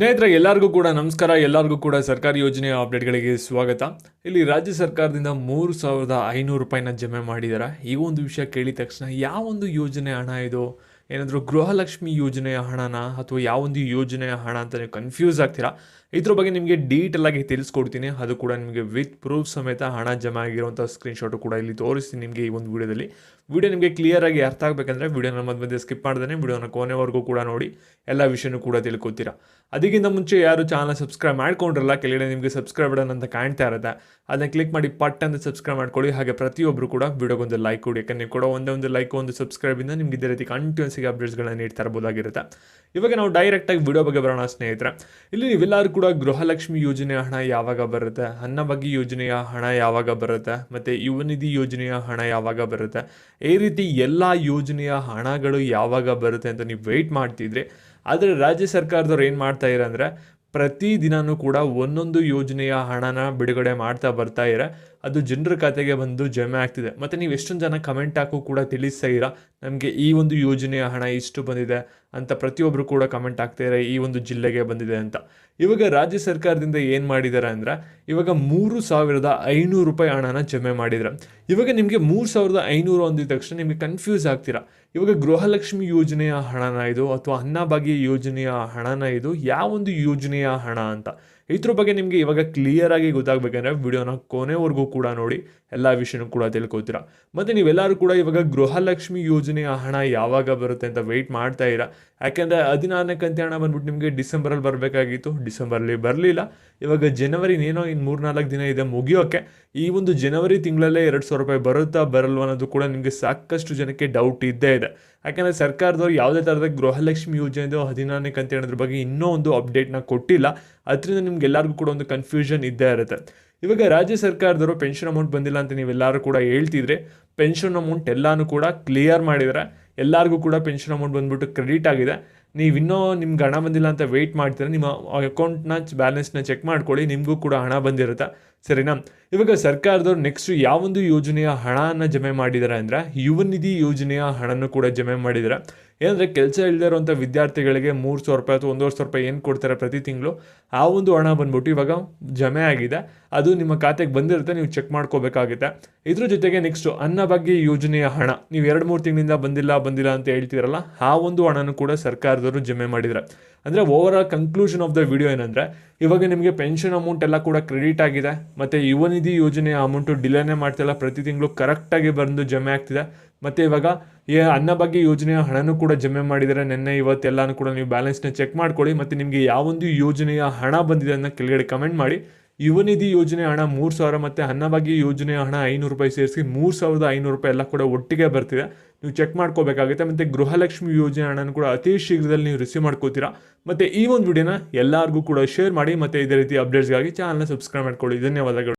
ಸ್ನೇಹಿತರೆ ಎಲ್ಲರಿಗೂ ಕೂಡ ನಮಸ್ಕಾರ. ಎಲ್ಲರಿಗೂ ಕೂಡ ಸರ್ಕಾರಿ ಯೋಜನೆಯ ಅಪ್ಡೇಟ್ಗಳಿಗೆ ಸ್ವಾಗತ. ಇಲ್ಲಿ ರಾಜ್ಯ ಸರ್ಕಾರದಿಂದ 3,500 ರೂಪಾಯಿನ ಜಮೆ ಮಾಡಿದ್ದಾರೆ. ಈ ಒಂದು ವಿಷಯ ಕೇಳಿದ ತಕ್ಷಣ ಯಾವೊಂದು ಯೋಜನೆ ಹಣ ಇದು, ಏನಾದರೂ ಗೃಹಲಕ್ಷ್ಮಿ ಯೋಜನೆಯ ಹಣನ ಅಥವಾ ಯಾವೊಂದು ಯೋಜನೆಯ ಹಣ ಅಂತ ನೀವು ಕನ್ಫ್ಯೂಸ್ ಆಗ್ತೀರಾ. ಇದ್ರ ಬಗ್ಗೆ ನಿಮಗೆ ಡೀಟೇಲ್ ಆಗಿ ತಿಳಿಸ್ಕೊಡ್ತೀನಿ. ಅದು ಕೂಡ ನಿಮಗೆ ವಿತ್ ಪ್ರೂಫ್ ಸಮೇತ ಹಣ ಜಮಾ ಆಗಿರುವಂಥ ಸ್ಕ್ರೀನ್ಶಾಟು ಕೂಡ ಇಲ್ಲಿ ತೋರಿಸ್ತೀನಿ ನಿಮಗೆ ಈ ಒಂದು ವಿಡಿಯೋದಲ್ಲಿ. ವಿಡಿಯೋ ನಿಮಗೆ ಕ್ಲಿಯರ್ ಆಗಿ ಅರ್ಥ ಆಗಬೇಕಂದ್ರೆ ವಿಡಿಯೋನ ಮಧ್ಯೆ ಸ್ಕಿಪ್ ಮಾಡ್ದೇ ವಿಡಿಯೋನ ಕೊನೆವರೆಗೂ ಕೂಡ ನೋಡಿ ಎಲ್ಲ ವಿಷಯನೂ ಕೂಡ ತಿಳ್ಕೊತೀರಾ. ಅದಕ್ಕಿಂತ ಮುಂಚೆ ಯಾರು ಚಾನಲ್ ಸಬ್ಸ್ಕ್ರೈಬ್ ಮಾಡ್ಕೊಂಡ್ರಲ್ಲ, ಕೆಳಗಡೆ ನಿಮಗೆ ಸಬ್ಸ್ಕ್ರೈಬ್ ಬಟನ್ ಅಂತ ಕಾಣ್ತಾ ಇರುತ್ತೆ, ಅದನ್ನ ಕ್ಲಿಕ್ ಮಾಡಿ ಪಟ್ ಅಂತ ಸಬ್ಸ್ಕ್ರೈಬ್ ಮಾಡ್ಕೊಳ್ಳಿ. ಹಾಗೆ ಪ್ರತಿಯೊಬ್ಬರು ಕೂಡ ವಿಡಿಯೋಗೊಂದು ಲೈಕ್ ಕೊಡಿ. ಯಾಕಂದರೆ ನೀವು ಕೂಡ ಒಂದೇ ಲೈಕ್ ಒಂದು ಸಬ್ಸ್ಕ್ರೈಬಿಂದ ನಿಮ್ಗೆ ಇದೇ ರೀತಿ ಕಂಟಿನ್ಯೂಸ್ ಆಗಿ ಅಪ್ಡೇಟ್ಸ್ಗಳನ್ನ ನೀಡ್ತಾ ಇರ್ಬೋದಾಗಿರುತ್ತೆ. ಇವಾಗ ನಾವು ಡೈರೆಕ್ಟಾಗಿ ವಿಡಿಯೋ ಬಗ್ಗೆ ಬರೋಣ ಸ್ನೇಹಿತರೆ. ಇಲ್ಲಿ ನೀವೆಲ್ಲರೂ ಕೂಡ ಗೃಹಲಕ್ಷ್ಮಿ ಯೋಜನೆಯ ಹಣ ಯಾವಾಗ ಬರುತ್ತೆ, ಅನ್ನಭಾಗ್ಯ ಯೋಜನೆಯ ಹಣ ಯಾವಾಗ ಬರುತ್ತೆ, ಮತ್ತು ಯುವ ನಿಧಿ ಯೋಜನೆಯ ಹಣ ಯಾವಾಗ ಬರುತ್ತೆ, ಈ ರೀತಿ ಎಲ್ಲ ಯೋಜನೆಯ ಹಣಗಳು ಯಾವಾಗ ಬರುತ್ತೆ ಅಂತ ನೀವು ವೆಯ್ಟ್ ಮಾಡ್ತಿದ್ರೆ, ಆದರೆ ರಾಜ್ಯ ಸರ್ಕಾರದವ್ರು ಏನು ಮಾಡ್ತಾ ಇರ ಅಂದರೆ ಪ್ರತಿದಿನವೂ ಕೂಡ ಒಂದೊಂದು ಯೋಜನೆಯ ಹಣನ ಬಿಡುಗಡೆ ಮಾಡ್ತಾ ಬರ್ತಾ ಇರ. ಅದು ಜನರ ಖಾತೆಗೆ ಬಂದು ಜಮೆ ಆಗ್ತಿದೆ. ಮತ್ತು ನೀವು ಎಷ್ಟೊಂದು ಜನ ಕಮೆಂಟ್ ಹಾಕೂ ಕೂಡ ತಿಳಿಸ್ತಾ ಇರ ನಮಗೆ ಈ ಒಂದು ಯೋಜನೆಯ ಹಣ ಇಷ್ಟು ಬಂದಿದೆ ಅಂತ. ಪ್ರತಿಯೊಬ್ಬರು ಕೂಡ ಕಮೆಂಟ್ ಆಗ್ತಾಯಿದ್ದಾರೆ ಈ ಒಂದು ಜಿಲ್ಲೆಗೆ ಬಂದಿದೆ ಅಂತ. ಇವಾಗ ರಾಜ್ಯ ಸರ್ಕಾರದಿಂದ ಏನು ಮಾಡಿದ್ದಾರೆ ಅಂದರೆ ಇವಾಗ 3,500 ರೂಪಾಯಿ ಹಣನ ಜಮೆ ಮಾಡಿದ್ದಾರೆ. ಇವಾಗ ನಿಮಗೆ 3,500 ಅಂದಿದ ತಕ್ಷಣ ನಿಮಗೆ ಕನ್ಫ್ಯೂಸ್ ಆಗ್ತೀರಾ. ಇವಾಗ ಗೃಹಲಕ್ಷ್ಮಿ ಯೋಜನೆಯ ಹಣನ ಇದು ಅಥವಾ ಅನ್ನಭಾಗ್ಯ ಯೋಜನೆಯ ಹಣನ ಇದು ಯಾವೊಂದು ಯೋಜನೆಯ ಹಣ ಅಂತ. ಇದ್ರ ಬಗ್ಗೆ ನಿಮಗೆ ಇವಾಗ ಕ್ಲಿಯರ್ ಆಗಿ ಗೊತ್ತಾಗಬೇಕಂದ್ರೆ ವಿಡಿಯೋನ ಕೊನೆವರೆಗೂ ಕೂಡ ನೋಡಿ ಎಲ್ಲ ವಿಷಯನೂ ಕೂಡ ತಿಳ್ಕೊತೀರಾ. ಮತ್ತು ನೀವೆಲ್ಲರೂ ಕೂಡ ಇವಾಗ ಗೃಹಲಕ್ಷ್ಮಿ ಯೋಜನೆಯ ಹಣ ಯಾವಾಗ ಬರುತ್ತೆ ಅಂತ ವೆಯ್ಟ್ ಮಾಡ್ತಾ ಇರ. ಯಾಕೆಂದರೆ 16ನೇ ಕಂತು ಹಣ ಬಂದ್ಬಿಟ್ಟು ನಿಮಗೆ ಡಿಸೆಂಬರಲ್ಲಿ ಬರಬೇಕಾಗಿತ್ತು, ಡಿಸೆಂಬರಲ್ಲಿ ಬರಲಿಲ್ಲ. ಇವಾಗ ಜನವರಿ ಏನೋ ಇನ್ನು 3-4 ದಿನ ಇದೆ ಮುಗಿಯೋಕ್ಕೆ. ಈ ಒಂದು ಜನವರಿ ತಿಂಗಳಲ್ಲೇ 2,000 ರೂಪಾಯಿ ಬರುತ್ತಾ ಬರಲ್ವ ಅನ್ನೋದು ಕೂಡ ನಿಮಗೆ ಸಾಕಷ್ಟು ಜನಕ್ಕೆ ಡೌಟ್ ಇದ್ದೇ ಇದೆ. ಯಾಕೆಂದರೆ ಸರ್ಕಾರದವ್ರು ಯಾವುದೇ ಥರದ ಗೃಹಲಕ್ಷ್ಮಿ ಯೋಜನೆದು 16ನೇ ಕಂತು ಹಣದ ಬಗ್ಗೆ ಇನ್ನೂ ಒಂದು ಅಪ್ಡೇಟ್ನ ಕೊಟ್ಟಿಲ್ಲ. ಅದರಿಂದ ನಿಮ್ಗೆಲ್ಲರಿಗೂ ಕೂಡ ಒಂದು ಕನ್ಫ್ಯೂಷನ್ ಇದ್ದೇ ಇರುತ್ತೆ. ಇವಾಗ ರಾಜ್ಯ ಸರ್ಕಾರದವರು ಪೆನ್ಷನ್ ಅಮೌಂಟ್ ಬಂದಿಲ್ಲ ಅಂತ ನೀವೆಲ್ಲರೂ ಕೂಡ ಹೇಳ್ತಿದ್ರೆ, ಪೆನ್ಷನ್ ಅಮೌಂಟ್ ಎಲ್ಲನೂ ಕೂಡ ಕ್ಲಿಯರ್ ಮಾಡಿದರೆ ಎಲ್ಲರಿಗೂ ಕೂಡ ಪೆನ್ಷನ್ ಅಮೌಂಟ್ ಬಂದ್ಬಿಟ್ಟು ಕ್ರೆಡಿಟ್ ಆಗಿದೆ. ನೀವು ಇನ್ನೂ ನಿಮ್ಗೆ ಹಣ ಬಂದಿಲ್ಲ ಅಂತ ವೆಯ್ಟ್ ಮಾಡ್ತೀರಾ, ನಿಮ್ಮ ಅಕೌಂಟ್ನ ಬ್ಯಾಲೆನ್ಸ್ನ ಚೆಕ್ ಮಾಡ್ಕೊಳ್ಳಿ, ನಿಮಗೂ ಕೂಡ ಹಣ ಬಂದಿರುತ್ತೆ, ಸರಿನಾ. ಇವಾಗ ಸರ್ಕಾರದವ್ರು ನೆಕ್ಸ್ಟ್ ಯಾವೊಂದು ಯೋಜನೆಯ ಹಣನ ಜಮೆ ಮಾಡಿದ್ದಾರೆ ಅಂದರೆ ಯುವ ನಿಧಿ ಯೋಜನೆಯ ಹಣನೂ ಕೂಡ ಜಮೆ ಮಾಡಿದ್ದಾರೆ. ಏನಂದರೆ ಕೆಲಸ ಇಲ್ಲದೆ ಇರುವಂಥ ವಿದ್ಯಾರ್ಥಿಗಳಿಗೆ 3,000 ರೂಪಾಯಿ ಅಥವಾ 1,50,000 ರೂಪಾಯಿ ಏನು ಕೊಡ್ತಾರೆ ಪ್ರತಿ ತಿಂಗಳು, ಆ ಒಂದು ಹಣ ಬಂದ್ಬಿಟ್ಟು ಇವಾಗ ಜಮೆ ಆಗಿದೆ. ಅದು ನಿಮ್ಮ ಖಾತೆಗೆ ಬಂದಿರುತ್ತೆ, ನೀವು ಚೆಕ್ ಮಾಡ್ಕೋಬೇಕಾಗುತ್ತೆ. ಇದ್ರ ಜೊತೆಗೆ ನೆಕ್ಸ್ಟ್ ಅನ್ನಭಾಗ್ಯ ಯೋಜನೆಯ ಹಣ ನೀವು 2-3 ತಿಂಗಳಿಂದ ಬಂದಿಲ್ಲ ಅಂತ ಹೇಳ್ತಿರಲ್ಲ, ಆ ಒಂದು ಹಣನೂ ಕೂಡ ಸರ್ಕಾರದವರು ಜಮೆ ಮಾಡಿದ್ದಾರೆ. ಅಂದರೆ over all conclusion of the video ಏನಂದರೆ ಇವಾಗ ನಿಮಗೆ ಪೆನ್ಷನ್ ಅಮೌಂಟ್ ಎಲ್ಲ ಕೂಡ ಕ್ರೆಡಿಟ್ ಆಗಿದೆ. ಮತ್ತು ಯುವ ನಿಧಿ ಯೋಜನೆಯ ಅಮೌಂಟು ಡಿಲೇನೇ ಮಾಡ್ತಿಲ್ಲ, ಪ್ರತಿ ತಿಂಗಳು ಕರೆಕ್ಟಾಗಿ ಬಂದು ಜಮೆ ಆಗ್ತಿದೆ. ಮತ್ತು ಇವಾಗ ಅನ್ನಭಾಗ್ಯ ಯೋಜನೆಯ ಹಣನೂ ಕೂಡ ಜಮೆ ಮಾಡಿದರೆ ನಿನ್ನೆ ಇವತ್ತೆಲ್ಲನೂ ಕೂಡ ನೀವು ಬ್ಯಾಲೆನ್ಸ್ನ ಚೆಕ್ ಮಾಡ್ಕೊಳ್ಳಿ. ಮತ್ತು ನಿಮಗೆ ಯಾವೊಂದು ಯೋಜನೆಯ ಹಣ ಬಂದಿದೆ ಅನ್ನೋ ಕೆಳಗಡೆ ಕಮೆಂಟ್ ಮಾಡಿ. ಯುವ ನಿಧಿ ಯೋಜನೆ ಹಣ 3,000 ಮತ್ತು ಅನ್ನಭಾಗ್ಯ ಯೋಜನೆಯ ಹಣ 500 ರೂಪಾಯಿ ಸೇರಿಸಿ 3,500 ರೂಪಾಯಿ ಎಲ್ಲ ಕೂಡ ಒಟ್ಟಿಗೆ ಬರ್ತಿದೆ, ನೀವು ಚೆಕ್ ಮಾಡ್ಕೋಬೇಕಾಗುತ್ತೆ. ಮತ್ತು ಗೃಹಲಕ್ಷ್ಮಿ ಯೋಜನೆ ಹಣನೂ ಕೂಡ ಅತಿ ಶೀಘ್ರದಲ್ಲಿ ನೀವು ರಿಸೀವ್ ಮಾಡ್ಕೋತೀರಾ. ಮತ್ತು ಈ ಒಂದು ವಿಡಿಯೋನ ಎಲ್ಲರಿಗೂ ಕೂಡ ಶೇರ್ ಮಾಡಿ. ಮತ್ತು ಇದೇ ರೀತಿ ಅಪ್ಡೇಟ್ಸ್ಗಾಗಿ ಚಾನಲ್ನ ಸಬ್ಸ್ಕ್ರೈಬ್ ಮಾಡ್ಕೊಳ್ಳಿ. ಧನ್ಯವಾದಗಳು.